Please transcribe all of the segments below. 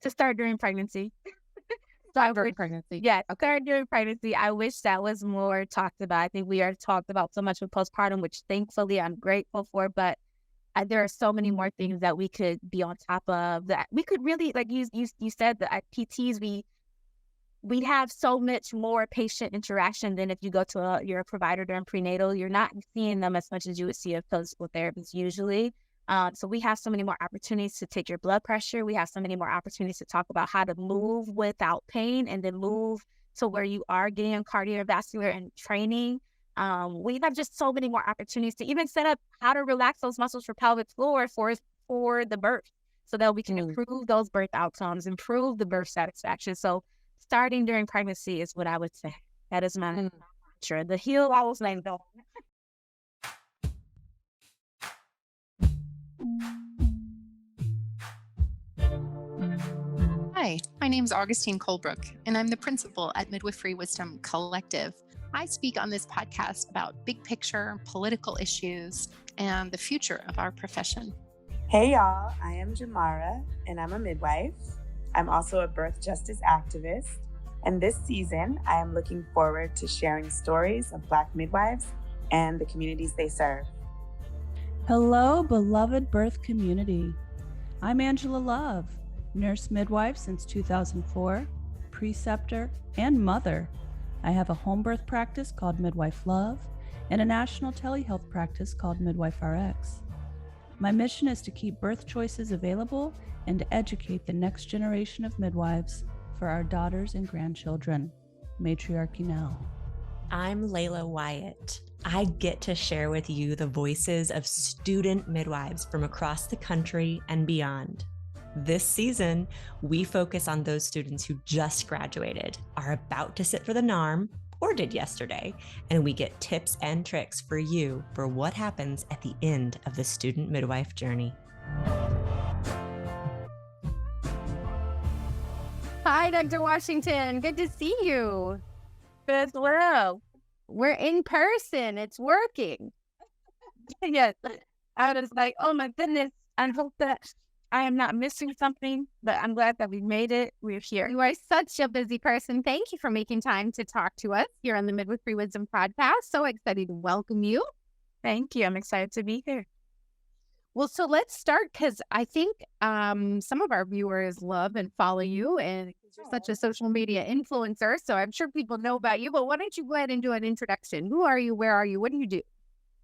To start during pregnancy. During pregnancy. Yeah, Okay. start during pregnancy. I wish that was more talked about. I think we are talked about so much with postpartum, which thankfully I'm grateful for. But there are so many more things that we could be on top of, that we could really, like you said, the PTs, we have so much more patient interaction than if you go to your provider during prenatal. You're not seeing them as much as you would see a physical therapist usually. So we have so many more opportunities to take your blood pressure. We have so many more opportunities to talk about how to move without pain and then move to where you are getting cardiovascular and training. We have just so many more opportunities to even set up how to relax those muscles for pelvic floor for the birth, so that we can improve those birth outcomes, improve the birth satisfaction. So starting during pregnancy is what I would say. That is my mantra. The heel always named though. Hi, my name is Augustine Colebrook, and I'm the principal at Midwifery Wisdom Collective. I speak on this podcast about big picture political issues and the future of our profession. Hey y'all, I am Jamara, and I'm a midwife. I'm also a birth justice activist. And this season, I am looking forward to sharing stories of Black midwives and the communities they serve. Hello, beloved birth community. I'm Angela Love, nurse midwife since 2004, preceptor, and mother. I have a home birth practice called Midwife Love and a national telehealth practice called Midwife RX. My mission is to keep birth choices available and to educate the next generation of midwives for our daughters and grandchildren. Matriarchy now. I'm Layla Wyatt. I get to share with you the voices of student midwives from across the country and beyond. This season, we focus on those students who just graduated, are about to sit for the NARM, or did yesterday, and we get tips and tricks for you for what happens at the end of the student midwife journey. Hi, Dr. Washington. Good to see you. As well. We're in person. It's working. Yes. I was like, oh my goodness. I hope that I am not missing something, but I'm glad that we made it. We're here. You are such a busy person. Thank you for making time to talk to us here on the Midwifery Wisdom Podcast. So excited to welcome you. Thank you. I'm excited to be here. Well, so let's start, because I think some of our viewers love and follow you, and you're such a social media influencer, so I'm sure people know about you, but why don't you go ahead and do an introduction? Who are you? Where are you? What do you do?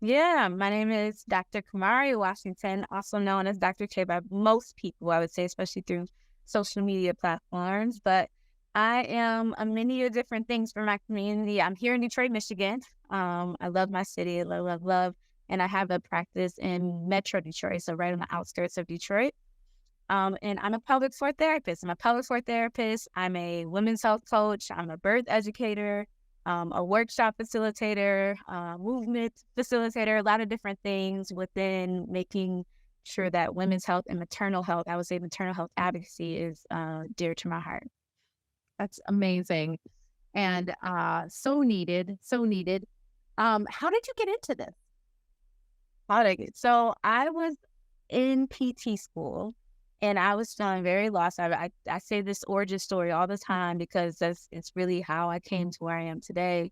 Yeah, my name is Dr. Kamaria Washington, also known as Dr. K by most people, I would say, especially through social media platforms. But I am a many of different things for my community. I'm here in Detroit, Michigan. I love my city, love. And I have a practice in Metro Detroit, so right on the outskirts of Detroit. And I'm a pelvic floor therapist. I'm a women's health coach. I'm a birth educator, a workshop facilitator, movement facilitator, a lot of different things within making sure that women's health and maternal health, I would say maternal health advocacy, is dear to my heart. That's amazing. And so needed. How did you get into this? So I was in PT school and I was feeling very lost. I say this origin story all the time because it's really how I came to where I am today.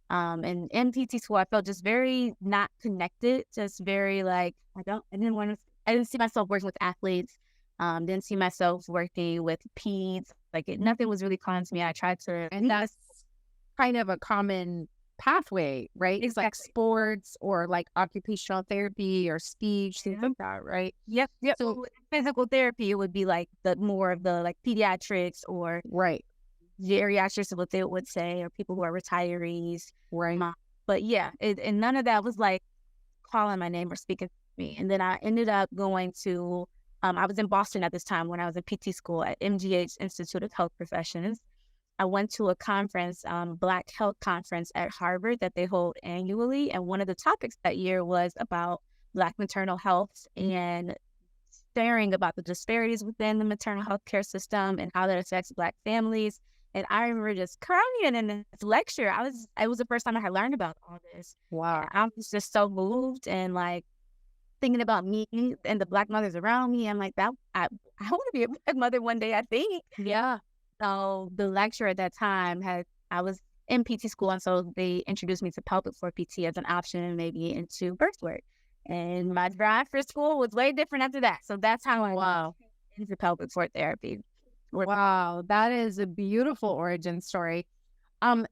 And in PT school, I felt just very not connected, just very like, I didn't see myself working with athletes. Didn't see myself working with peds. Nothing was really calling to me. I tried to, and that's kind of a common pathway, right? It's like sports or like occupational therapy or speech, things like that, right? Yep. So physical therapy, it would be like the more of the like pediatrics or geriatrics, what they would say, or people who are retirees, right? But yeah, and none of that was like calling my name or speaking to me. And then I ended up going to, I was in Boston at this time when I was in PT school at MGH Institute of Health Professions. I went to a conference, Black Health Conference at Harvard that they hold annually. And one of the topics that year was about Black maternal health and sharing about the disparities within the maternal health care system and how that affects Black families. And I remember just crying in this lecture. It was the first time I had learned about all this. Wow. I was just so moved and like, thinking about me and the Black mothers around me. I'm like, I want to be a Black mother one day, I think. Yeah. So the lecturer at that time I was in PT school, and so they introduced me to pelvic floor PT as an option and maybe into birth work. And my drive for school was way different after that. So that's how I got into pelvic floor therapy. Wow, that is a beautiful origin story.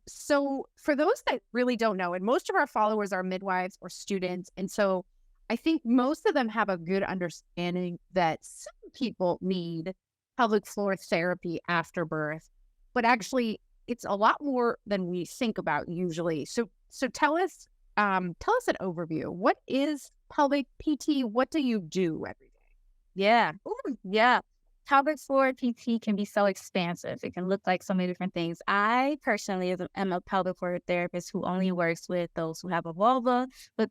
So for those that really don't know, and most of our followers are midwives or students, and so I think most of them have a good understanding that some people need pelvic floor therapy after birth, but actually it's a lot more than we think about usually. So tell us an overview. What is pelvic PT? What do you do every day? Yeah. Ooh, yeah. Pelvic floor PT can be so expansive. It can look like so many different things. I personally am a pelvic floor therapist who only works with those who have a vulva, but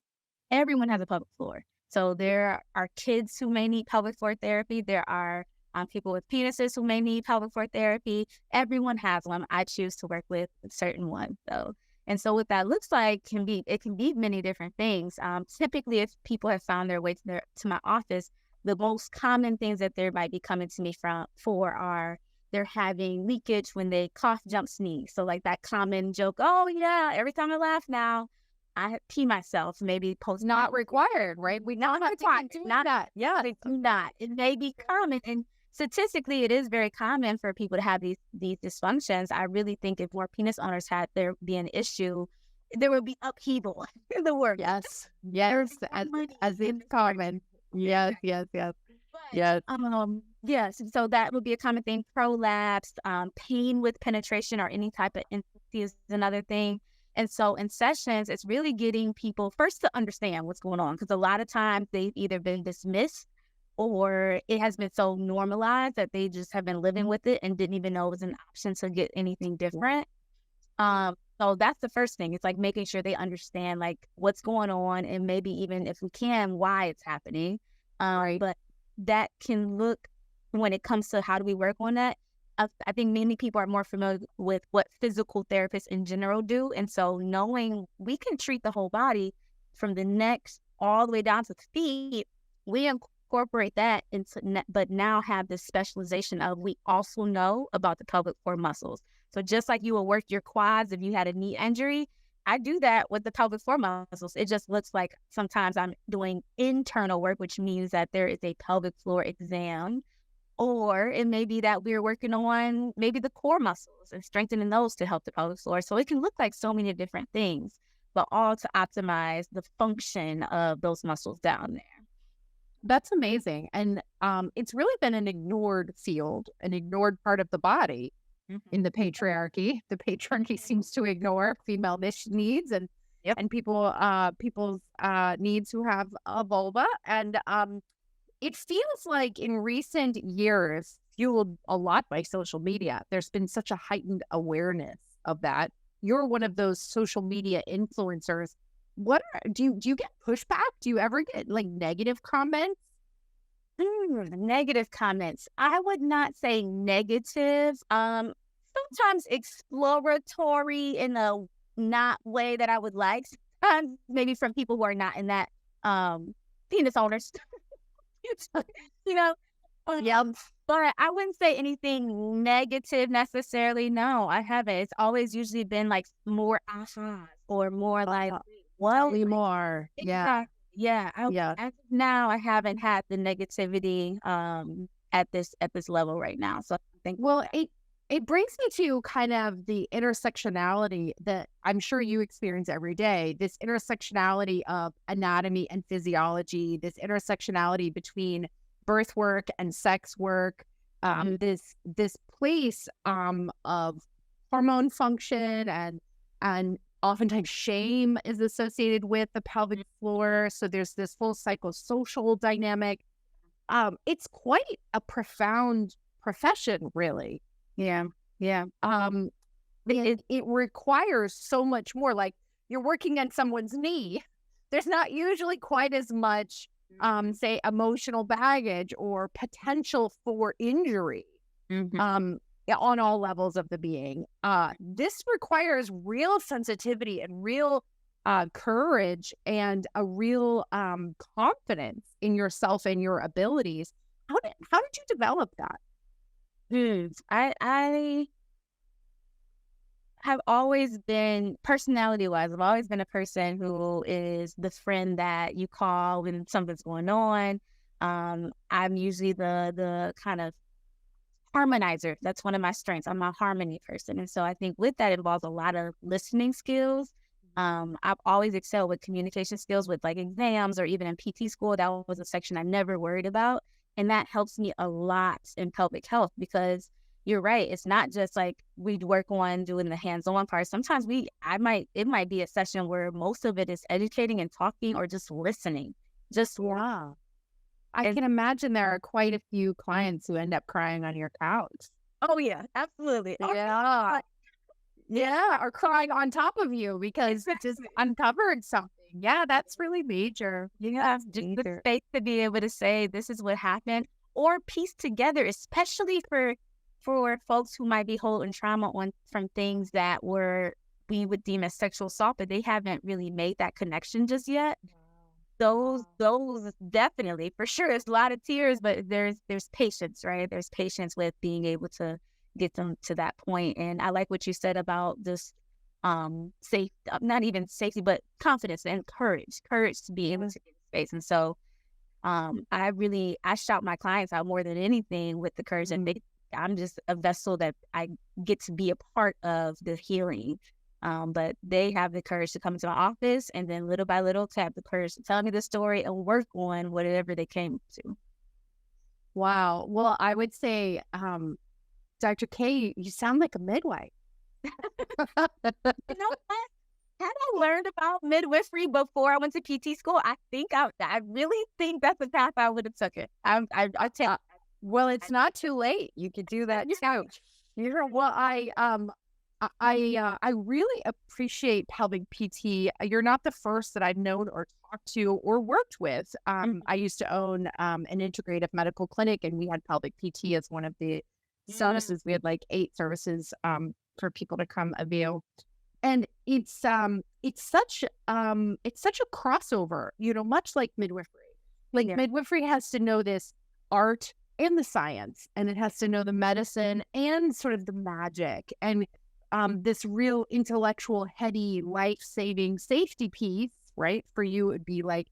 everyone has a pelvic floor. So there are kids who may need pelvic floor therapy. There are people with penises who may need pelvic floor therapy. Everyone has one. I choose to work with certain ones, though. And so what that looks like it can be many different things. Typically, if people have found their way to my office, the most common things that they might be coming to me for are they're having leakage when they cough, jump, sneeze. So like that common joke, oh yeah, every time I laugh now, I pee myself, maybe post. Not required, right? We not required. Not that. Yeah, they do not. It may be common, and statistically, it is very common for people to have these dysfunctions. I really think if more penis owners had there be an issue, there would be upheaval in the work. Yes, as it's common. Yes. Yes. So that would be a common thing. Prolapse, pain with penetration or any type of infancy is another thing. And so in sessions, it's really getting people first to understand what's going on, because a lot of times they've either been dismissed or it has been so normalized that they just have been living with it and didn't even know it was an option to get anything different. So that's the first thing. It's like making sure they understand like what's going on, and maybe even if we can, why it's happening. But that can look, when it comes to how do we work on that, I think many people are more familiar with what physical therapists in general do. And so knowing we can treat the whole body from the neck all the way down to the feet, we incorporate that into, but now have this specialization of, we also know about the pelvic floor muscles. So just like you will work your quads if you had a knee injury, I do that with the pelvic floor muscles. It just looks like sometimes I'm doing internal work, which means that there is a pelvic floor exam, or it may be that we're working on maybe the core muscles and strengthening those to help the pelvic floor. So it can look like so many different things, but all to optimize the function of those muscles down there. That's amazing. And it's really been an ignored field, an ignored part of the body. In the patriarchy. The patriarchy seems to ignore female needs and people's needs who have a vulva. And it feels like in recent years, fueled a lot by social media, there's been such a heightened awareness of that. You're one of those social media influencers. Do you get pushback? Do you ever get like negative comments? Negative comments. I would not say negative. Sometimes exploratory in a not way that I would like. Maybe from people who are not in that penis owners. You know. Yeah. But I wouldn't say anything negative necessarily. No, I haven't. It's always usually been like more ahas or more like, well, more. Yeah. Yeah. As of now, I haven't had the negativity at this level right now. So I think, well, it brings me to kind of the intersectionality that I'm sure you experience every day, this intersectionality of anatomy and physiology, this intersectionality between birth work and sex work, this place of hormone function and oftentimes shame is associated with the pelvic floor. So there's this whole psychosocial dynamic. It's quite a profound profession, really. Yeah. It requires so much more. Like, you're working on someone's knee. There's not usually quite as much, say, emotional baggage or potential for injury on all levels of the being. This requires real sensitivity and real courage and a real confidence in yourself and your abilities. How did you develop that? I have always been, personality-wise, I've always been a person who is the friend that you call when something's going on. I'm usually the kind of harmonizer. That's one of my strengths. I'm a harmony person. And so I think with that involves a lot of listening skills. I've always excelled with communication skills with like exams or even in PT school. That was a section I never worried about. And that helps me a lot in pelvic health because you're right. It's not just like we work on doing the hands-on part. Sometimes it might be a session where most of it is educating and talking or just listening. Wow. I can imagine there are quite a few clients who end up crying on your couch. Oh yeah, absolutely. Yeah. Yeah, or crying on top of you because it just uncovered something. Yeah, that's really major. Yeah, just the space to be able to say this is what happened or piece together, especially for folks who might be holding trauma from things that we would deem as sexual assault, but they haven't really made that connection just yet. Those definitely, for sure, there's a lot of tears, but there's patience, right? There's patience with being able to get them to that point. And I like what you said about this not even safety, but confidence and courage to be able to get space. And so I shout my clients out more than anything with the courage, and I'm just a vessel that I get to be a part of the healing. But they have the courage to come into my office and then little by little to have the courage to tell me the story and work on whatever they came to. Wow. Well, I would say, Dr. K, you sound like a midwife. You know what? Had I learned about midwifery before I went to PT school, I really think that's the path I would have took it. I tell. Well, it's not too late. You could do that too. Well, I really appreciate pelvic PT. You're not the first that I've known or talked to or worked with. I used to own an integrative medical clinic, and we had pelvic PT as one of the services. We had like 8 services for people to come avail. And it's such a crossover, much like midwifery. Midwifery has to know this art and the science, and it has to know the medicine and sort of the magic and this real intellectual, heady, life-saving safety piece, right? For you, it would be like,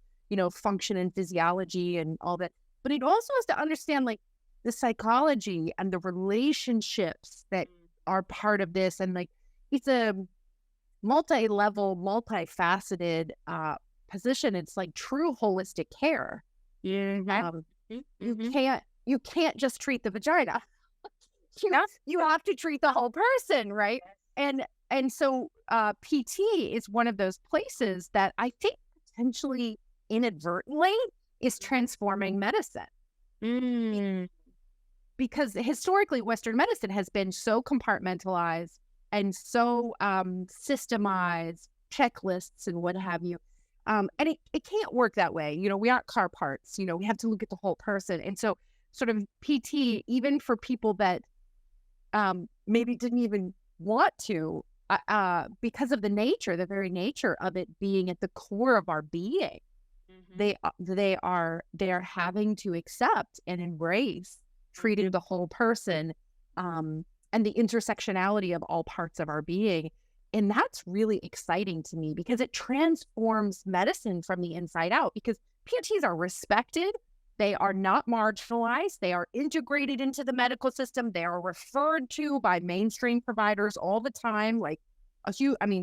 function and physiology and all that. But it also has to understand like the psychology and the relationships that are part of this. And like, it's a multi-level, multifaceted position. It's like true holistic care. Yeah. You can't just treat the vagina. You have to treat the whole person, right? And so PT is one of those places that I think potentially inadvertently is transforming medicine. Because historically, Western medicine has been so compartmentalized and so systemized, checklists and what have you. And it can't work that way. We aren't car parts. We have to look at the whole person. And so sort of PT, even for people that maybe didn't even want to, because of the very nature of it being at the core of our being, they are having to accept and embrace treating the whole person and the intersectionality of all parts of our being. And that's really exciting to me because it transforms medicine from the inside out, because PTs are respected. They are not marginalized. They are integrated into the medical system. They are referred to by mainstream providers all the time. Like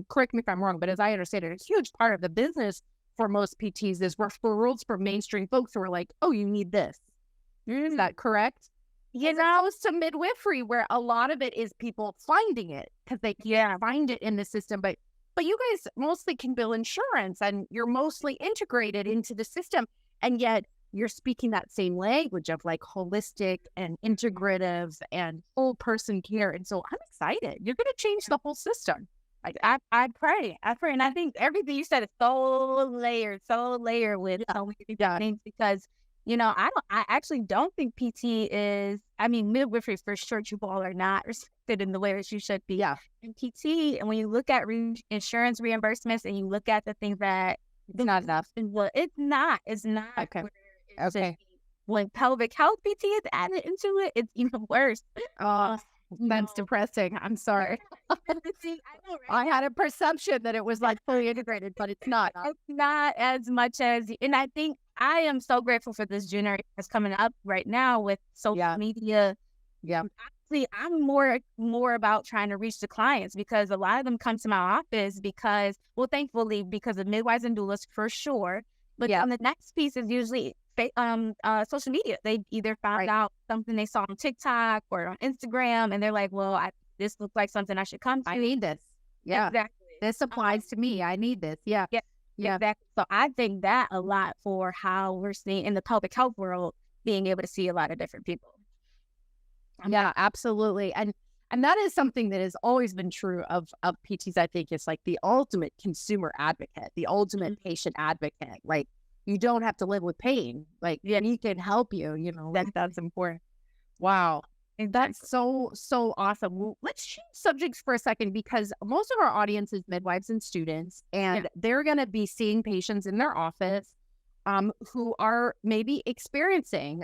correct me if I'm wrong, but as I understand it, a huge part of the business for most PTs is referrals from mainstream folks who are like, oh, you need this. Is that correct? As opposed to midwifery, where a lot of it is people finding it because they can't find it in the system. But you guys mostly can bill insurance and you're mostly integrated into the system. And yet you're speaking that same language of like holistic and integrative and whole person care. And so I'm excited. You're going to change the whole system. I pray. And I think everything you said is so layered with so many things, because I actually don't think PT is, I mean, midwifery for sure, you all are not respected in the way that you should be. Yeah. In PT, and when you look at insurance reimbursements and you look at the things that It's not enough. well, it's not. Okay. Where it should Okay. be. When pelvic health PT is added into it, it's even worse. Oh, that's No. depressing. I'm sorry. See, I know, I right? had a perception that it was like fully integrated, but it's not. It's not as much as, and I think I am so grateful for this generation that's coming up right now with social Yeah. media. Yeah. Actually, I'm more about trying to reach the clients, because a lot of them come to my office because, well, thankfully, because of midwives and doulas for sure. But Yeah. then the next piece is usually social media. They either found Right. out something they saw on TikTok or on Instagram, and they're like, well, this looks like something I should come to. I need this. Yeah. Exactly. This applies to me. I need this. Yeah. Yeah. Yeah. Exactly. So I think that a lot for how we're seeing in the pelvic health world, being able to see a lot of different people. Yeah, absolutely. And that is something that has always been true of PTs. I think it's like the ultimate consumer advocate, the ultimate patient advocate. Like, you don't have to live with pain. Like, we can help you, like, that's important. Wow. That's so awesome. Well, let's change subjects for a second, because most of our audience is midwives and students, and they're going to be seeing patients in their office who are maybe experiencing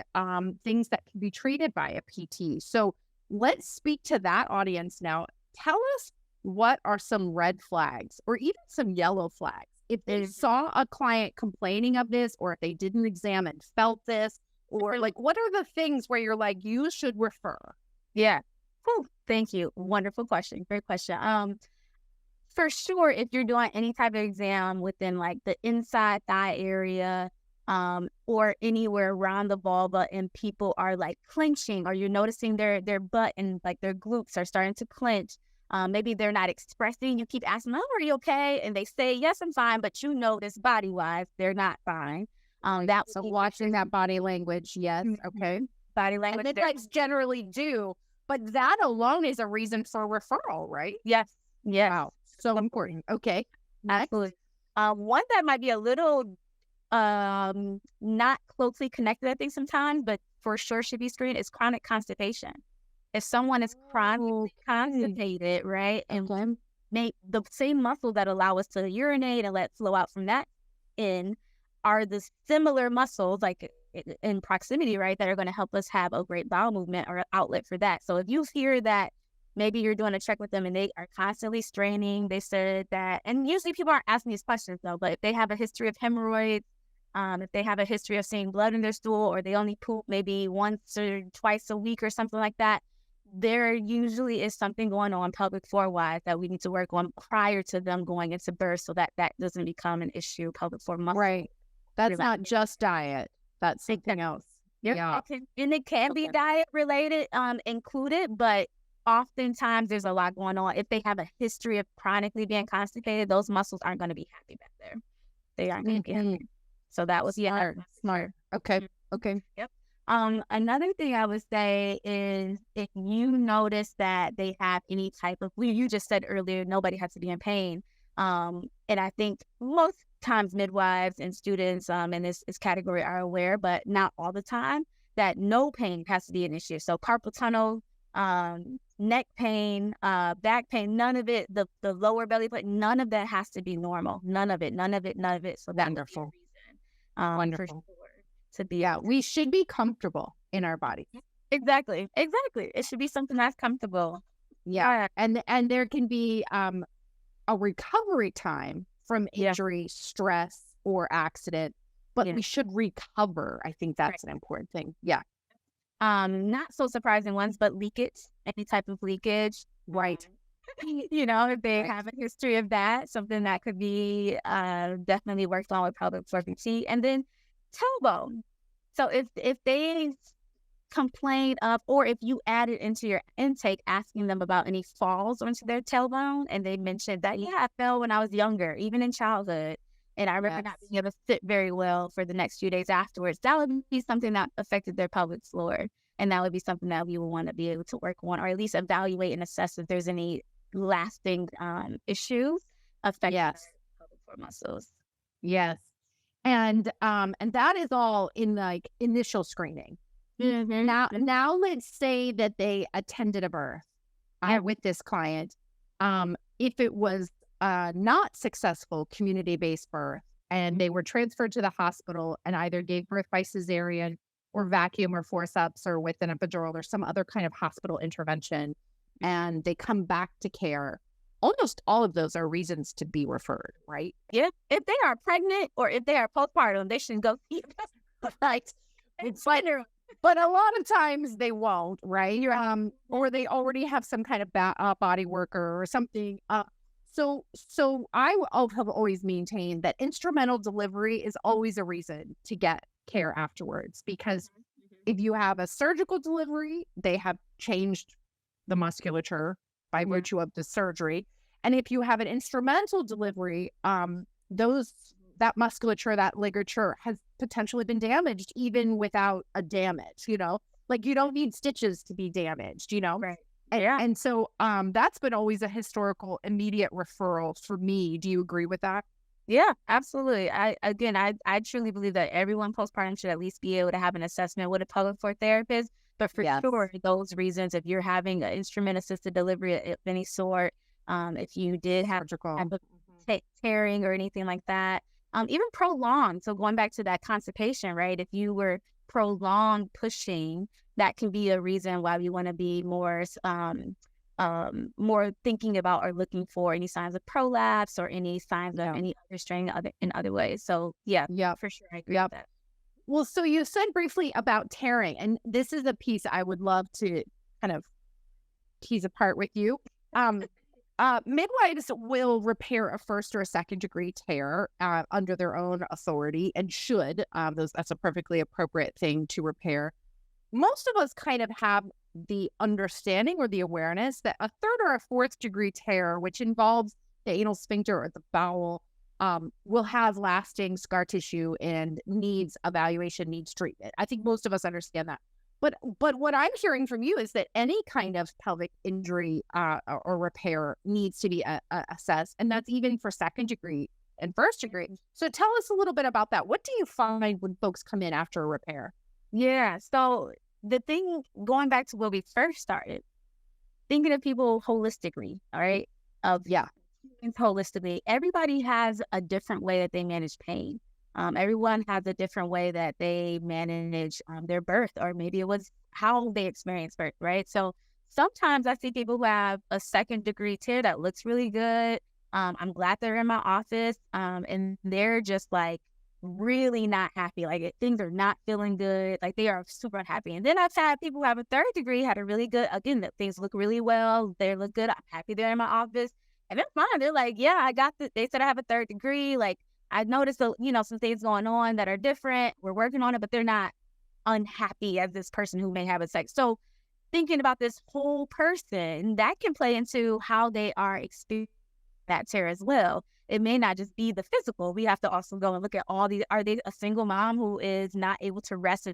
things that can be treated by a PT. So let's speak to that audience now. Tell us, what are some red flags or even some yellow flags? If they saw a client complaining of this, or if they didn't examine, felt this, or like, what are the things where you're like, you should refer? Yeah. Whew, thank you. Wonderful question. Great question. For sure, if you're doing any type of exam within like the inside thigh area, or anywhere around the vulva, and people are like clenching, or you're noticing their butt and like their glutes are starting to clench. Maybe they're not expressing. You keep asking them, "Oh, are you okay?" And they say, "Yes, I'm fine," but this body wise, they're not fine. So watching that body language, yes, okay. Body language. And midwives generally do, but that alone is a reason for referral, right? Yes. Yes. Wow, so important. Okay. Absolutely. One that might be a little not closely connected, I think, sometimes, but for sure should be screened, is chronic constipation. If someone is chronically constipated, right, and make the same muscles that allow us to urinate and let flow out from that in are the similar muscles, like in proximity, right, that are going to help us have a great bowel movement or outlet for that. So if you hear that maybe you're doing a check with them and they are constantly straining, they said that, and usually people aren't asking these questions though, but if they have a history of hemorrhoids, if they have a history of seeing blood in their stool, or they only poop maybe once or twice a week or something like that, there usually is something going on pelvic floor wise that we need to work on prior to them going into birth, so that doesn't become an issue. Pelvic floor muscle. Right. That's not just diet. That's something else. Yep. Yeah. And it can be diet related, included, but oftentimes there's a lot going on. If they have a history of chronically being constipated, those muscles aren't going to be happy back there. They aren't going to be happy. So that was smart. Okay. Okay. Yep. Another thing I would say is, if you notice that they have any type of, you just said earlier, nobody has to be in pain. And I think most times midwives and students in this category are aware, but not all the time, that no pain has to be an issue. So carpal tunnel, neck pain, back pain, none of it, the lower belly pain, none of that has to be normal. None of it. So that's wonderful. Wonderful. For sure, to be we should be comfortable in our bodies. Exactly. It should be something that's comfortable. Yeah. And there can be a recovery time from injury, stress, or accident, but we should recover. I think that's an important thing. Yeah. Not so surprising ones, but leakage, any type of leakage. Right. If they have a history of that, something that could be definitely worked on with pelvic floor PT. And then tailbone. So if they complain of, or if you add it into your intake, asking them about any falls onto their tailbone, and they mentioned that, I fell when I was younger, even in childhood, and I remember not being able to sit very well for the next few days afterwards, that would be something that affected their pelvic floor, and that would be something that we would want to be able to work on, or at least evaluate and assess if there's any lasting issues affecting pelvic floor muscles. Yes. And that is all in like initial screening. Mm-hmm. Now let's say that they attended a birth with this client. If it was not successful community-based birth and they were transferred to the hospital and either gave birth by cesarean or vacuum or forceps or with an epidural or some other kind of hospital intervention, and they come back to care, almost all of those are reasons to be referred, right? Yeah. If they are pregnant or if they are postpartum, they shouldn't go see right. But a lot of times they won't, right? Or they already have some kind of body worker or something. So I have always maintained that instrumental delivery is always a reason to get care afterwards, because if you have a surgical delivery, they have changed the musculature by virtue of the surgery. And if you have an instrumental delivery, that musculature, that ligature has potentially been damaged even without a damage, like you don't need stitches to be damaged, Right. And so that's been always a historical immediate referral for me. Do you agree with that? Yeah, absolutely. I truly believe that everyone postpartum should at least be able to have an assessment with a pelvic floor therapist. But for sure, those reasons, if you're having an instrument assisted delivery of any sort, if you did have tearing or anything like that, even prolonged. So going back to that constipation, right? If you were prolonged pushing, that can be a reason why we want to be more thinking about or looking for any signs of prolapse or any signs of any other strain in other ways. So yeah, for sure, I agree with that. Well, so you said briefly about tearing, and this is a piece I would love to kind of tease apart with you. Midwives will repair a first or a second degree tear under their own authority, and should. That's a perfectly appropriate thing to repair. Most of us kind of have the understanding or the awareness that a third or a fourth degree tear, which involves the anal sphincter or the bowel, will have lasting scar tissue and needs evaluation, needs treatment. I think most of us understand that. But what I'm hearing from you is that any kind of pelvic injury or repair needs to be assessed, and that's even for second degree and first degree. So tell us a little bit about that. What do you find when folks come in after a repair? Yeah, so the thing, going back to where we first started, thinking of people holistically, all right? Holistically, everybody has a different way that they manage pain. Everyone has a different way that they manage their birth, or maybe it was how they experienced birth, right? So sometimes I see people who have a second degree tear that looks really good. I'm glad they're in my office, and they're just like really not happy. Like things are not feeling good. Like they are super unhappy. And then I've had people who have a third degree had a really good, again, that things look really well. They look good. I'm happy they're in my office. And it's fine. They're like, yeah, I got they said I have a third degree. Like I noticed, some things going on that are different. We're working on it, but they're not unhappy as this person who may have a sex. So thinking about this whole person, that can play into how they are experiencing that tear as well. It may not just be the physical. We have to also go and look at all these. Are they a single mom who is not able to rest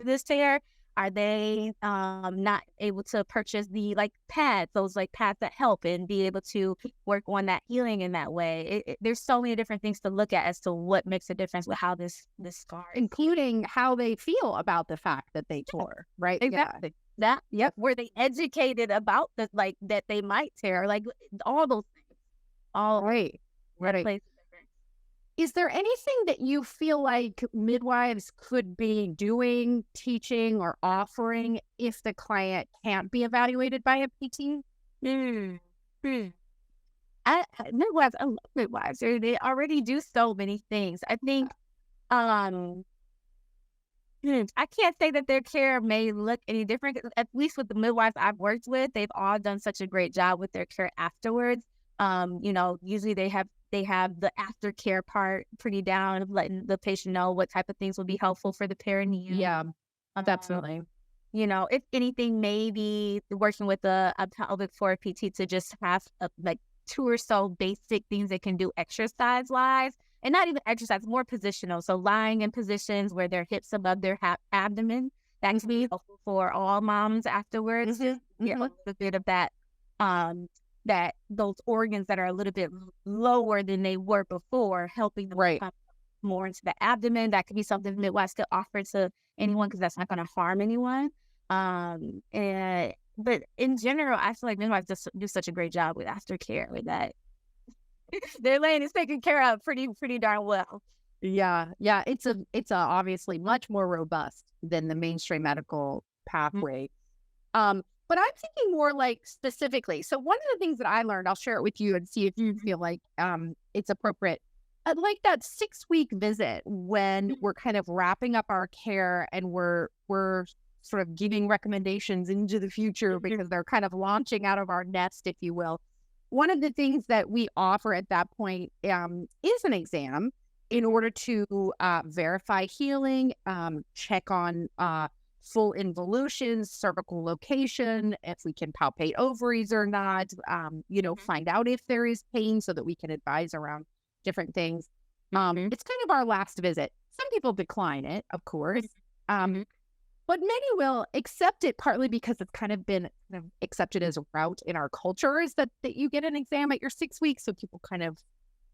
this tear? Are they not able to purchase the pads, those pads that help and be able to work on that healing in that way? There's so many different things to look at as to what makes a difference with how this scar, including how they feel about the fact that they tore, right? Exactly. Yeah. Were they educated about that they might tear? All those things. All right. Is there anything that you feel like midwives could be doing, teaching, or offering if the client can't be evaluated by a PT? Midwives, I love midwives. They already do so many things. I think, I can't say that their care may look any different. At least with the midwives I've worked with, they've all done such a great job with their care afterwards. Usually they have the aftercare part pretty down, of letting the patient know what type of things will be helpful for the perineum. Yeah, definitely. If anything, maybe working with a pelvic floor PT to just have 2 or so basic things they can do exercise-wise, and not even exercise, more positional. So lying in positions where their hips above their abdomen. That can be helpful for all moms afterwards. A bit of that. That those organs that are a little bit lower than they were before, helping them become more into the abdomen. That could be something midwives could offer to anyone because that's not going to harm anyone. But in general, I feel like midwives just do such a great job with aftercare with that. Their lane is taken care of pretty darn well. Yeah. It's obviously much more robust than the mainstream medical pathway. But I'm thinking more like specifically. So one of the things that I learned, I'll share it with you and see if you feel like it's appropriate. I'd like that 6-week visit when we're kind of wrapping up our care and we're sort of giving recommendations into the future because they're kind of launching out of our nest, if you will. One of the things that we offer at that point is an exam in order to verify healing, check on full involutions, cervical location, if we can palpate ovaries or not, find out if there is pain so that we can advise around different things. It's kind of our last visit. Some people decline it, of course, but many will accept it partly because it's kind of been accepted as a route in our culture is that you get an exam at your 6 weeks. So people kind of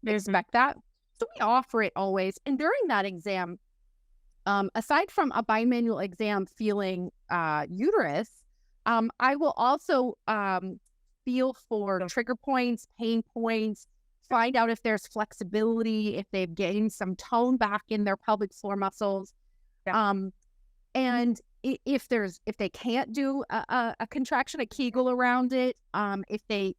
respect that. So we offer it always. And during that exam, aside from a bimanual exam feeling uterus, I will also feel for trigger points, pain points, find out if there's flexibility, if they've gained some tone back in their pelvic floor muscles. And if they can't do a contraction, a Kegel around it, if they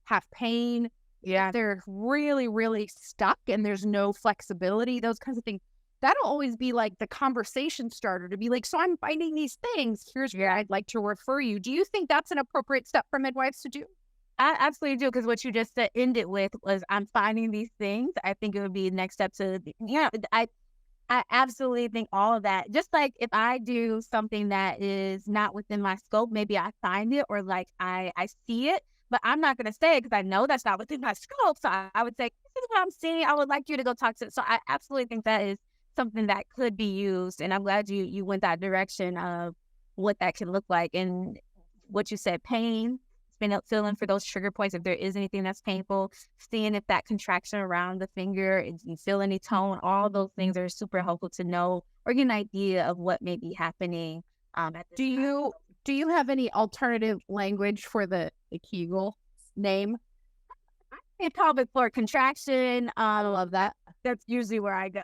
have pain, if they're really, really stuck and there's no flexibility, those kinds of things, that'll always be like the conversation starter to be like, so I'm finding these things. Here's where I'd like to refer you. Do you think that's an appropriate step for midwives to do? I absolutely do, because what you just ended with was I'm finding these things. I think it would be the next step to, I absolutely think all of that. Just like if I do something that is not within my scope, maybe I find it or like I see it, but I'm not going to say it because I know that's not within my scope. So I would say, this is what I'm seeing. I would like you to go talk to. So I absolutely think that is something that could be used. And I'm glad you went that direction of what that can look like. And what you said, pain, feeling for those trigger points. If there is anything that's painful, seeing if that contraction around the finger, if you feel any tone, all those things are super helpful to know or get an idea of what may be happening. Do you have any alternative language for the Kegel name? A pelvic floor contraction. I love that. That's usually where I go.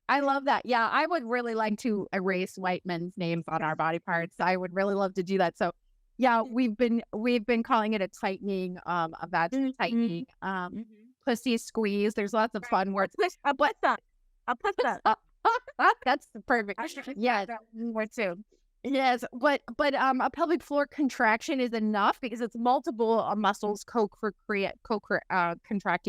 I love that. Yeah, I would really like to erase white men's names on our body parts. I would really love to do that. So yeah, we've been calling it a tightening, a vaginal tightening, pussy squeeze. There's lots of fun words. A push up. That's the perfect. Yes, word too. Yes, but a pelvic floor contraction is enough because it's multiple muscles contracting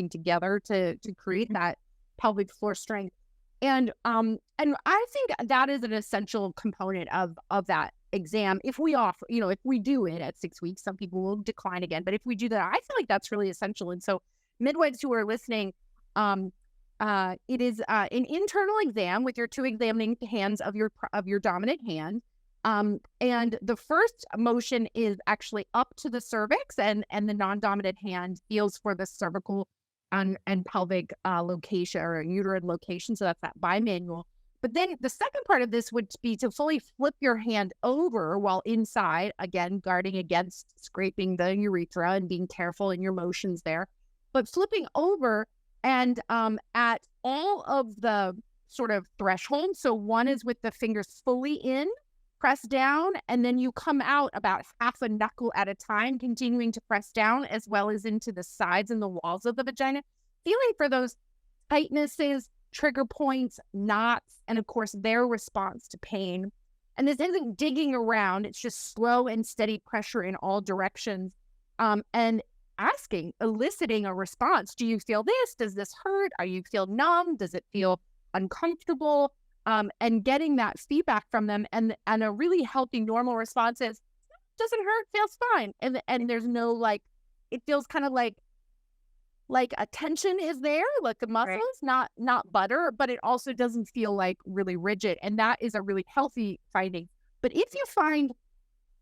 together to create that pelvic floor strength, and I think that is an essential component of that exam. If we offer, if we do it at 6 weeks, some people will decline again, but if we do that, I feel like that's really essential. And so midwives who are listening, it is an internal exam with your two examining hands of your dominant hand. And the first motion is actually up to the cervix, and the non-dominant hand feels for the cervical and pelvic location or uterine location. So that's that bimanual. But then the second part of this would be to fully flip your hand over while inside, again, guarding against scraping the urethra and being careful in your motions there. But flipping over and at all of the sort of thresholds. So one is with the fingers fully in, press down, and then you come out about half a knuckle at a time, continuing to press down as well as into the sides and the walls of the vagina, feeling for those tightnesses, trigger points, knots, and of course their response to pain. And this isn't digging around, it's just slow and steady pressure in all directions, and eliciting a response. Do you feel this? Does this hurt? Are you feel numb? Does it feel uncomfortable? And getting that feedback from them, and a really healthy normal response is, doesn't hurt, feels fine. And there's no it feels kind of like a tension is there, like the muscles, right. not butter, but it also doesn't feel like really rigid. And that is a really healthy finding. But if you find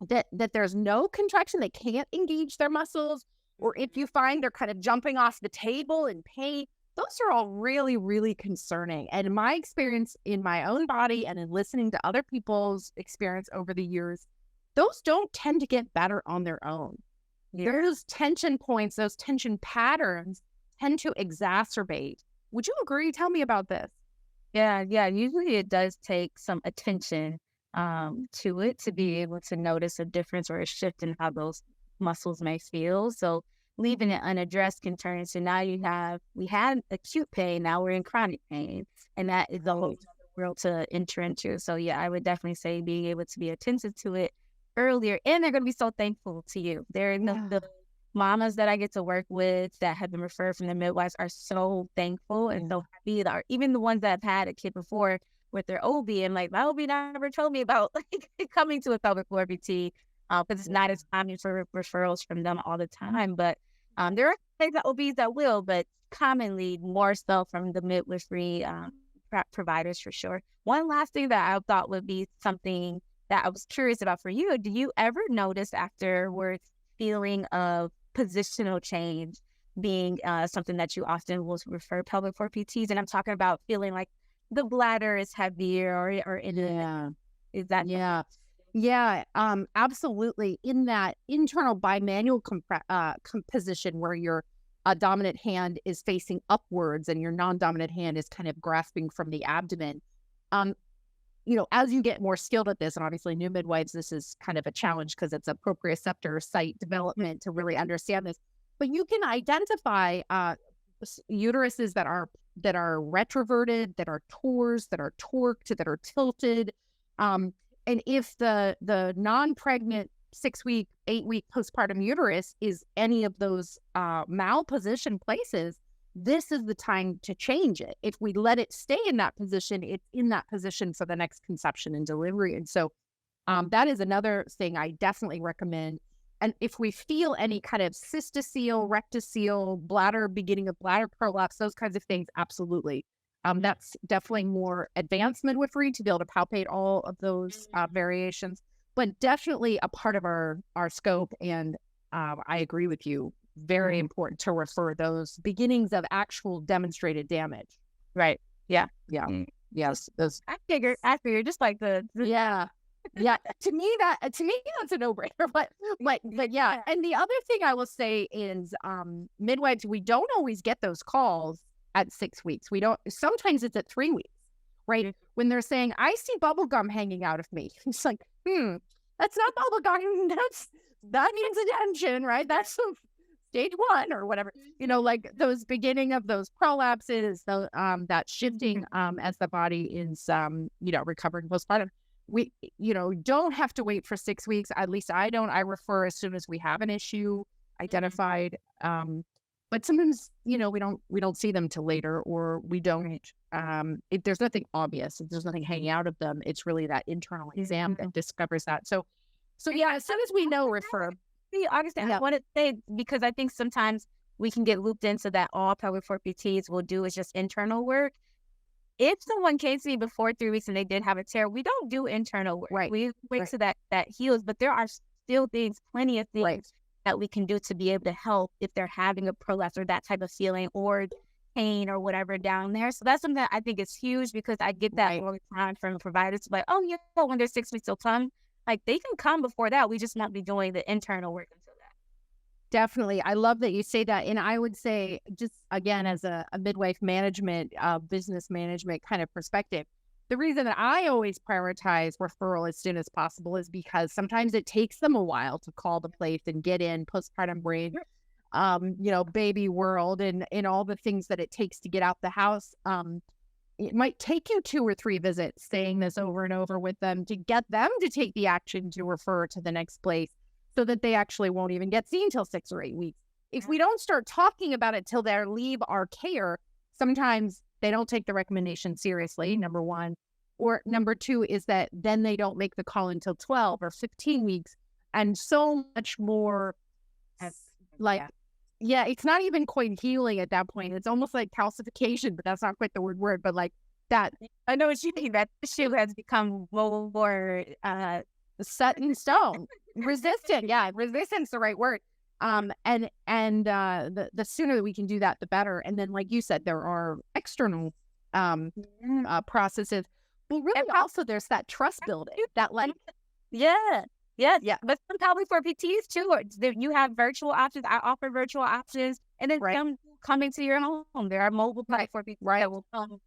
that there's no contraction, they can't engage their muscles, or if you find they're kind of jumping off the table in pain, those are all really, really concerning. And in my experience in my own body and in listening to other people's experience over the years, those don't tend to get better on their own. Those tension points, those tension patterns tend to exacerbate. Would you agree? Tell me about this. Yeah. Usually it does take some attention to it to be able to notice a difference or a shift in how those muscles may feel. So leaving it unaddressed can turn into we had acute pain, now we're in chronic pain. And that is the whole world to enter into. So yeah, I would definitely say being able to be attentive to it earlier, and they're going to be so thankful to you. They're the mamas that I get to work with that have been referred from the midwives are so thankful and so happy. Even the ones that have had a kid before with their OB, and like, my OB never told me about coming to a pelvic floor PT because it's not as common for referrals from them all the time. But there are things that OBs that will, but commonly more so from the midwifery providers for sure. One last thing that I thought would be something that I was curious about for you. Do you ever notice afterwards feeling of positional change being something that you often will refer pelvic floor PTs? And I'm talking about feeling like the bladder is heavier or is that? Yeah, absolutely. In that internal bimanual position where your dominant hand is facing upwards and your non-dominant hand is kind of grasping from the abdomen. As you get more skilled at this, and obviously new midwives, this is kind of a challenge because it's a proprioceptor site development to really understand this. But you can identify uteruses that are retroverted, that are tors, that are torqued, that are tilted. And if the non-pregnant 6-week, 8-week postpartum uterus is any of those malpositioned places, this is the time to change it. If we let it stay in that position, it's in that position for the next conception and delivery. And so that is another thing I definitely recommend. And if we feel any kind of cystocele, rectocele, beginning of bladder prolapse, those kinds of things, absolutely. That's definitely more advanced midwifery to be able to palpate all of those variations, but definitely a part of our scope. And I agree with you. Very important to refer those beginnings of actual demonstrated damage. Right. Yeah. Yes. Those. I figured just like yeah. To me, that's a no-brainer. But yeah. And the other thing I will say is, midwives, we don't always get those calls at 6 weeks. We don't. Sometimes it's at 3 weeks, right? When they're saying, "I see bubble gum hanging out of me," it's like, that's not bubble gum. That needs attention, right? That's stage 1 or whatever, like those beginning of those prolapses, that shifting as the body is, recovering postpartum. We, don't have to wait for 6 weeks. At least I don't. I refer as soon as we have an issue identified. But sometimes, we don't see them till later, or we don't. There's nothing obvious. There's nothing hanging out of them. It's really that internal exam that discovers that. So yeah, as soon as we know, refer. Augustine, I want to say, because I think sometimes we can get looped into that all pelvic floor PTs will do is just internal work. If someone came to me before 3 weeks and they did have a tear, we don't do internal work. Right. We wait till that heals, but there are still plenty of things that we can do to be able to help if they're having a prolapse or that type of feeling or pain or whatever down there. So that's something that I think is huge, because I get that all the time from providers, like, oh, when they're 6 weeks, they'll come. Like, they can come before that. We just not be doing the internal work until that. Definitely. I love that you say that. And I would say, just again, as a midwife management, business management kind of perspective, the reason that I always prioritize referral as soon as possible is because sometimes it takes them a while to call the place and get in postpartum brain, baby world and all the things that it takes to get out the house. It might take you 2 or 3 visits, saying this over and over with them to get them to take the action to refer to the next place, so that they actually won't even get seen till 6 or 8 weeks. If we don't start talking about it till they leave our care, sometimes they don't take the recommendation seriously, number 1. Or number 2 is that then they don't make the call until 12 or 15 weeks. And so much more it's not even quite healing at that point. It's almost like calcification, but that's not quite the word, but like that. I know what you mean. That issue has become more set in stone. Resistant. Yeah, resistant's the right word. The sooner that we can do that, the better. And then, like you said, there are external processes. But really, also there's that trust building. That like, yeah. But probably for PTs too, or you have virtual options. I offer virtual options, and then some coming to your home. There are mobile platform people that will come.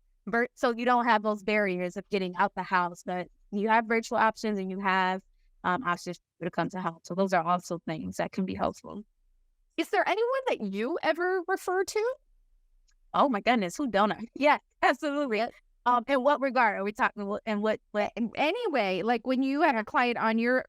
So you don't have those barriers of getting out the house, but you have virtual options and you have options to come to home. So those are also things that can be helpful. Is there anyone that you ever refer to? Oh my goodness, who don't I? Yeah, absolutely. In what regard are we talking about? And what? Anyway, like when you have a client on your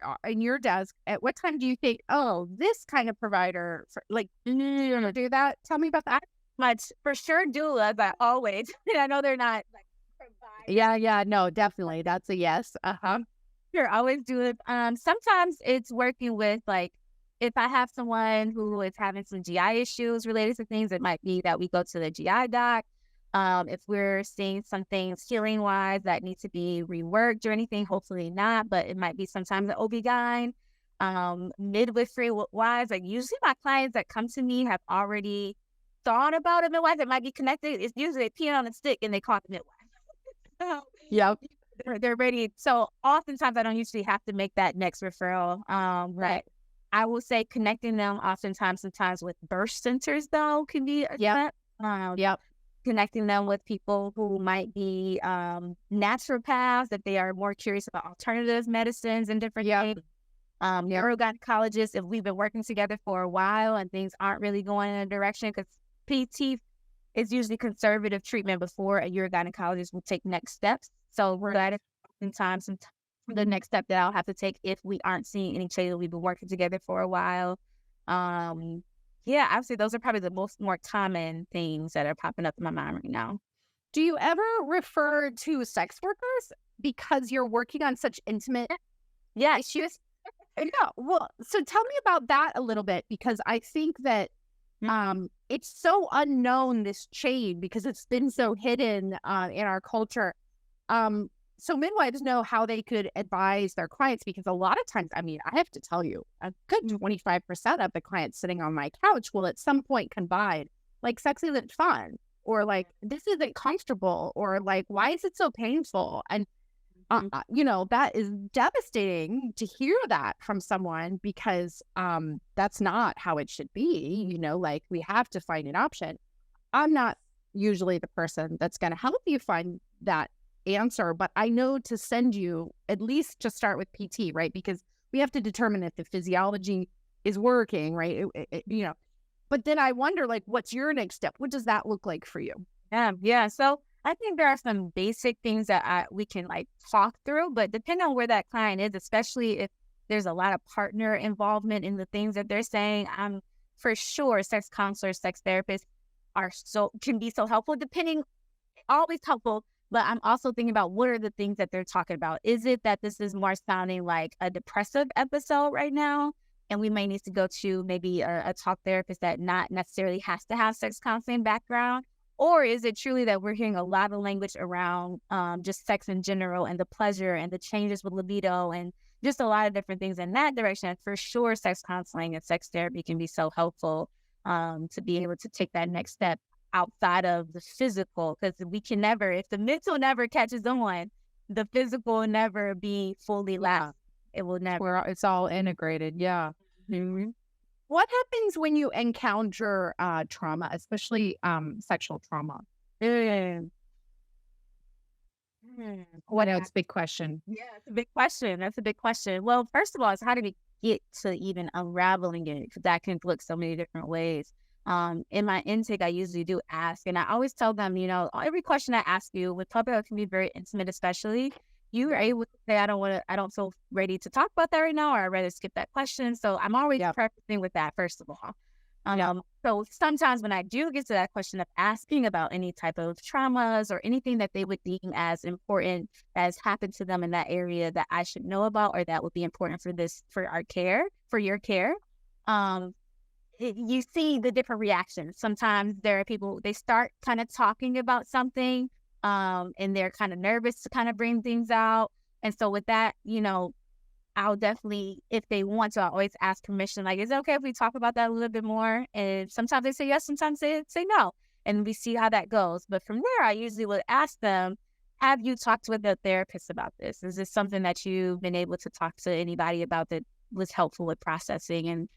desk, at what time do you think, oh, this kind of provider, you're gonna do that? Tell me about that. Much for sure, doulas, but always. I know they're not like providers. Yeah, no, definitely, that's a yes. Sure, always do it. Sometimes it's working with like if I have someone who is having some GI issues related to things, it might be that we go to the GI doc. If we're seeing some things healing wise that need to be reworked or anything, hopefully not, but it might be sometimes an OB-GYN. Midwifery wise, like usually my clients that come to me have already thought about a midwife that might be connected. It's usually they pee on a stick and they call it midwife. Yep. They're ready. So oftentimes I don't usually have to make that next referral. Right. I will say connecting them sometimes with birth centers though can be a step. Connecting them with people who might be naturopaths, that they are more curious about alternative medicines and different things. Urogynecologists, if we've been working together for a while and things aren't really going in a direction, because PT is usually conservative treatment before a urogynecologist will take next steps. So that is oftentimes the next step that I'll have to take if we aren't seeing any change. We've been working together for a while. I would say those are probably the more common things that are popping up in my mind right now. Do you ever refer to sex workers because you're working on such intimate issues? Yeah. Well, so tell me about that a little bit, because I think that it's so unknown, this chain, because it's been so hidden in our culture. So midwives know how they could advise their clients, because a lot of times, I mean, I have to tell you, a good 25% of the clients sitting on my couch will at some point confide, like, sex isn't fun, or like, this isn't comfortable, or like, why is it so painful? And, that is devastating to hear that from someone, because that's not how it should be. Like, we have to find an option. I'm not usually the person that's going to help you find that answer, but I know to send you at least to start with PT, right? Because we have to determine if the physiology is working, right? But then I wonder, like, what's your next step? What does that look like for you? Yeah. So I think there are some basic things that we can like talk through, but depending on where that client is, especially if there's a lot of partner involvement in the things that they're saying, for sure sex counselors, sex therapists can be so helpful, always helpful. But I'm also thinking about what are the things that they're talking about. Is it that this is more sounding like a depressive episode right now, and we may need to go to maybe a talk therapist that not necessarily has to have sex counseling background? Or is it truly that we're hearing a lot of language around just sex in general and the pleasure and the changes with libido and just a lot of different things in that direction? And for sure, sex counseling and sex therapy can be so helpful to be able to take that next step outside of the physical, because we can never, if the mental never catches on, the physical will never be fully lasting. It will never. It's all integrated. Yeah. Mm-hmm. What happens when you encounter trauma, especially sexual trauma? What else? Big question. Yeah, it's a big question. That's a big question. Well, first of all, it's how do we get to even unraveling it? Because that can look so many different ways. In my intake, I usually do ask, and I always tell them, every question I ask you with topic that can be very intimate, especially, you are able to say, I don't feel ready to talk about that right now, or I'd rather skip that question. So I'm always prefacing with that, first of all. So sometimes when I do get to that question of asking about any type of traumas or anything that they would deem as important that has happened to them in that area that I should know about, or that would be important for your care, you see the different reactions. Sometimes there are people, they start kind of talking about something, and they're kind of nervous to kind of bring things out. And so with that, I'll definitely, if they want to, I always ask permission. Like, is it okay if we talk about that a little bit more? And sometimes they say yes, sometimes they say no. And we see how that goes. But from there, I usually would ask them, have you talked with a therapist about this? Is this something that you've been able to talk to anybody about that was helpful with processing? And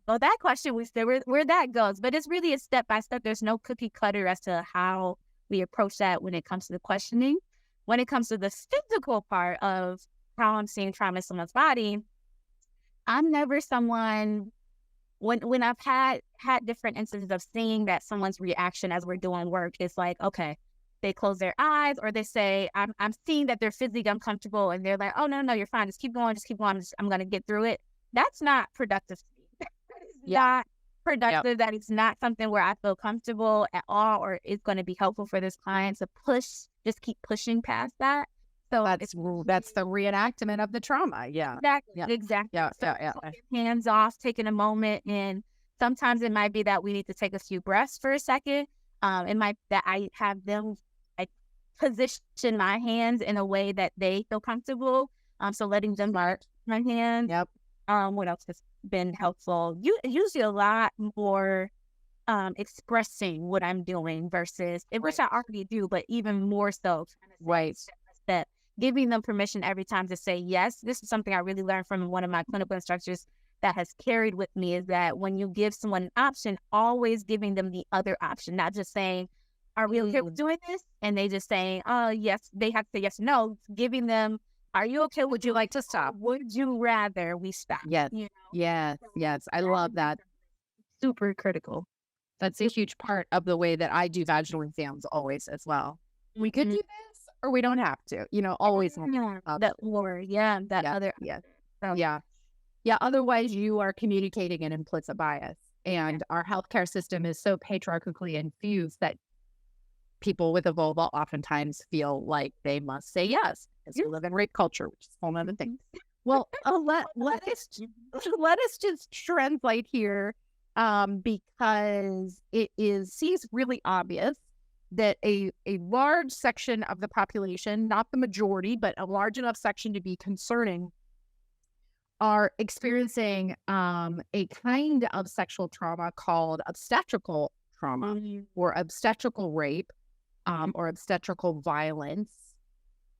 well, that question, we say where that goes. But it's really a step by step. There's no cookie cutter as to how we approach that when it comes to the questioning. When it comes to the physical part of how I'm seeing trauma in someone's body, I'm never someone, when I've had different instances of seeing that someone's reaction as we're doing work is like, okay, they close their eyes, or they say, I'm seeing that they're physically uncomfortable, and they're like, oh, no, you're fine. Just keep going. I'm going to get through it. That's not productive to me. That is not productive. Yep. That is not something where I feel comfortable at all, or is going to be helpful for this client to just keep pushing past that. So that's the reenactment of the trauma. Yeah. Exactly. Yeah. Hands off, taking a moment. And sometimes it might be that we need to take a few breaths for a second. It might that I have them position my hands in a way that they feel comfortable. So letting them mark my hands. Yep. What else has been helpful? Usually a lot more expressing what I'm doing versus which I already do, but even more so. Right. Step by step. Giving them permission every time to say yes. This is something I really learned from one of my clinical instructors that has carried with me, is that when you give someone an option, always giving them the other option, not just saying, are we okay with doing this? And they just saying, oh, yes, they have to say yes or no. Giving them, are you okay? Would you like to stop? Would you rather we stop? Yes. You know? Yes. I love that. Super critical. That's a huge part of the way that I do vaginal exams always as well. We could do this, or we don't have to, always. Otherwise you are communicating an implicit bias, and our healthcare system is so patriarchally infused that people with a vulva oftentimes feel like they must say yes, because we live in rape culture, which is a whole other thing. Well, let us just translate here, because it seems really obvious that a large section of the population, not the majority, but a large enough section to be concerning, are experiencing a kind of sexual trauma called obstetrical trauma, or obstetrical rape, or obstetrical violence.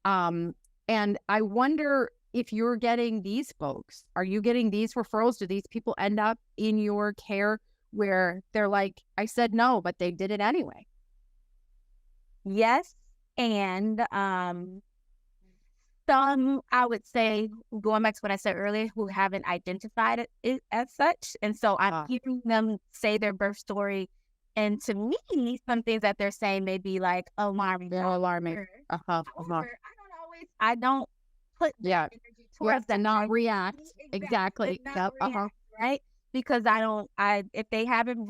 And I wonder if you're getting these folks. Are you getting these referrals? Do these people end up in your care where they're like, I said no, but they did it anyway? Yes. And some, I would say, going back to what I said earlier, who haven't identified it as such. And so I'm hearing them say their birth story. And to me, some things that they're saying may be like alarming. They're alarming. However, I don't put energy towards that. Not react. Exactly. Right? Because if they haven't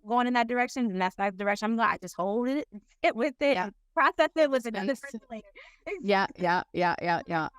going in that direction, then that's not the direction I'm going. I just hold it, sit with it, and process it with another person later. Yeah.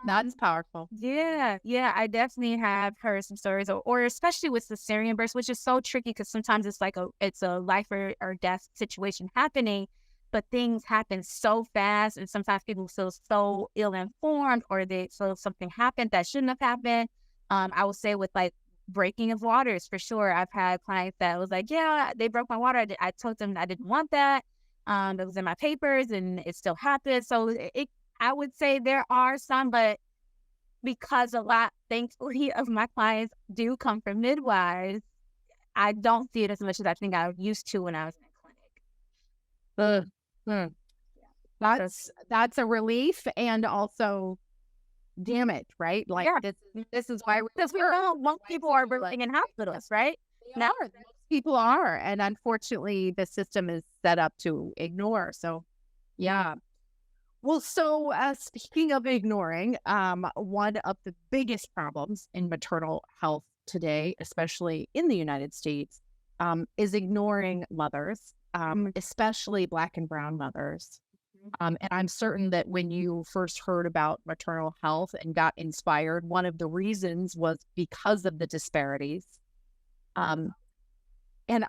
That's powerful. Yeah. I definitely have heard some stories, or especially with cesarean births, which is so tricky because sometimes it's like it's a life or death situation happening, but things happen so fast, and sometimes people feel so ill-informed, or they feel something happened that shouldn't have happened. I would say with like breaking of waters, for sure. I've had clients that was like, yeah, they broke my water. I told them I didn't want that. It was in my papers, and it still happened. So I would say there are some, but because a lot, thankfully, of my clients do come from midwives, I don't see it as much as I think I used to when I was in the clinic. That's a relief, and also, damn it, right? Like this is why because we know most people are birthing in hospitals, right? People are, and unfortunately, the system is set up to ignore. So, yeah. Well, so speaking of ignoring, one of the biggest problems in maternal health today, especially in the United States, is ignoring mothers, especially Black and brown mothers. And I'm certain that when you first heard about maternal health and got inspired, one of the reasons was because of the disparities. And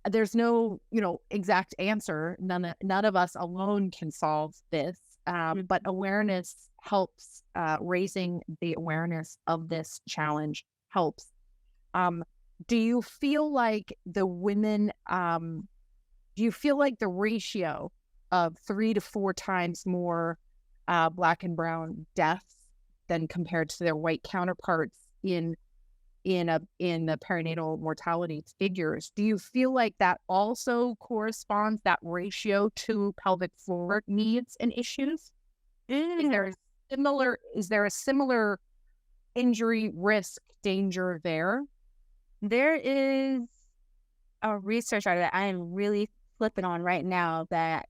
there's no, exact answer. None of us alone can solve this. but awareness helps, raising the awareness of this challenge helps. Do you feel like the women, do you feel like the ratio of 3 to 4 times more Black and brown deaths than compared to their white counterparts in the perinatal mortality figures, do you feel like that also corresponds, that ratio, to pelvic floor needs and issues? Is there a similar injury risk danger there? There is a research article that I am really flipping on right now that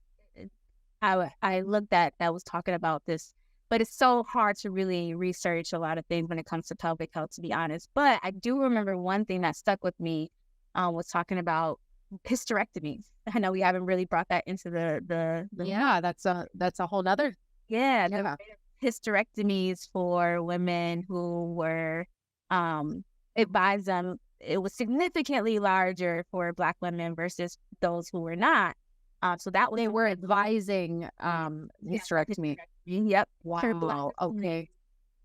I looked at that was talking about this, but it's so hard to really research a lot of things when it comes to pelvic health, to be honest. But I do remember one thing that stuck with me was talking about hysterectomies. I know we haven't really brought that into the Yeah, that's a whole nother. Yeah. Hysterectomies for women who were advised them. It was significantly larger for Black women versus those who were not. So that was, they were advising hysterectomy. Yep. Wow. Okay.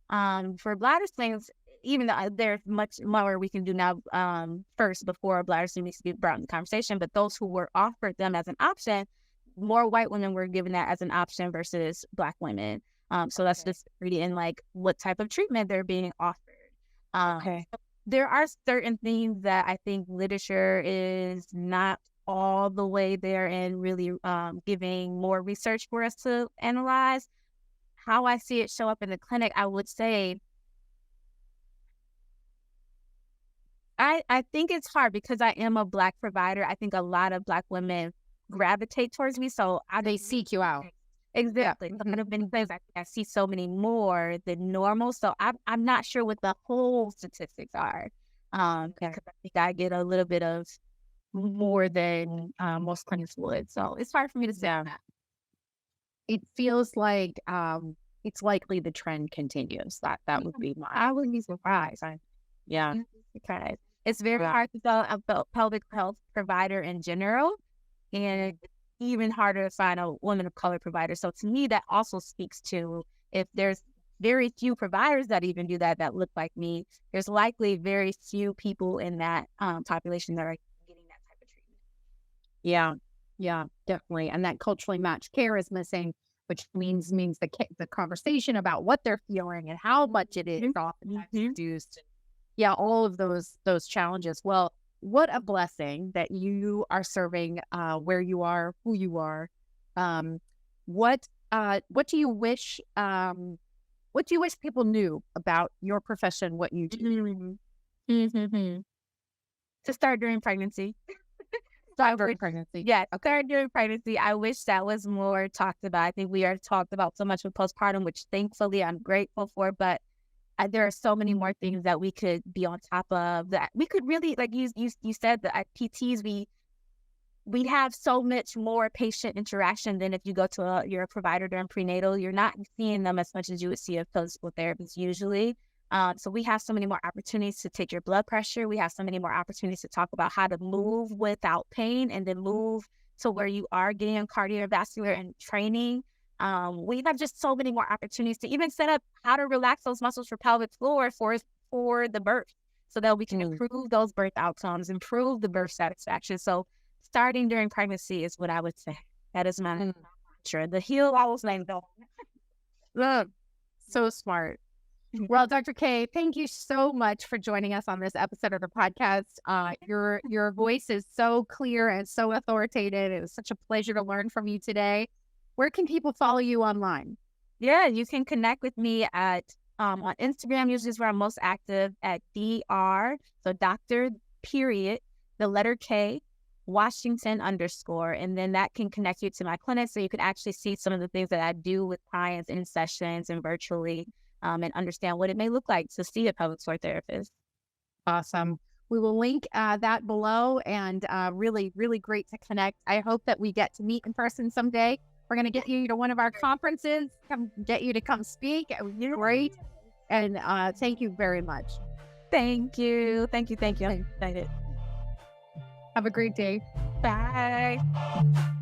For bladder slings, even though there's much more we can do now, first before bladder sling needs to be brought in the conversation, but those who were offered them as an option, more white women were given that as an option versus Black women. So that's just really in like what type of treatment they're being offered. Okay. There are certain things that I think literature is not all the way there and really giving more research for us to analyze. How I see it show up in the clinic, I would say, I think it's hard because I am a Black provider. I think a lot of Black women gravitate towards me. So they seek you out. Exactly. Yeah. There have been things I see so many more than normal. So I'm not sure what the whole statistics are. Because I think I get a little bit of more than most clinics would. So it's hard for me to say on that. It feels like it's likely the trend continues. That would be my. I wouldn't be surprised. Yeah. Because it's very hard to tell a pelvic health provider in general, and even harder to find a woman of color provider. So to me, that also speaks to, if there's very few providers that even do that look like me, there's likely very few people in that population that are getting that type of treatment. Yeah, definitely. And that culturally matched care is missing, which means the conversation about what they're feeling and how much it is oftentimes reduced. Yeah, all of those challenges. Well, what a blessing that you are serving where you are, who you are. What do you wish? What do you wish people knew about your profession? What you do? To start during pregnancy. Start during pregnancy. Yeah, start during pregnancy. I wish that was more talked about. I think we are talked about so much with postpartum, which thankfully I'm grateful for. But there are so many more things that we could be on top of, that we could really, like you said, the PTs, we have so much more patient interaction than if you go to your provider during prenatal. You're not seeing them as much as you would see a physical therapist usually. So we have so many more opportunities to take your blood pressure. We have so many more opportunities to talk about how to move without pain, and then move to where you are getting cardiovascular and training. We have just so many more opportunities to even set up how to relax those muscles for pelvic floor for the birth, so that we can improve those birth outcomes, improve the birth satisfaction. So starting during pregnancy is what I would say. That is my mantra. The heel always like though. So smart. Well, Dr. K, thank you so much for joining us on this episode of the podcast. Your voice is so clear and so authoritative. It was such a pleasure to learn from you today. Where can people follow you online? Yeah, you can connect with me at on Instagram, usually is where I'm most active, at Dr. So Dr. period, the letter K, Washington _, and then that can connect you to my clinic, so you can actually see some of the things that I do with clients in sessions and virtually, and understand what it may look like to see a pelvic floor therapist. Awesome. We will link that below, and really, really great to connect. I hope that we get to meet in person someday. We're going to get you to one of our conferences, get you to come speak. It would be great. And thank you very much. Thank you. I'm excited. Have a great day. Bye.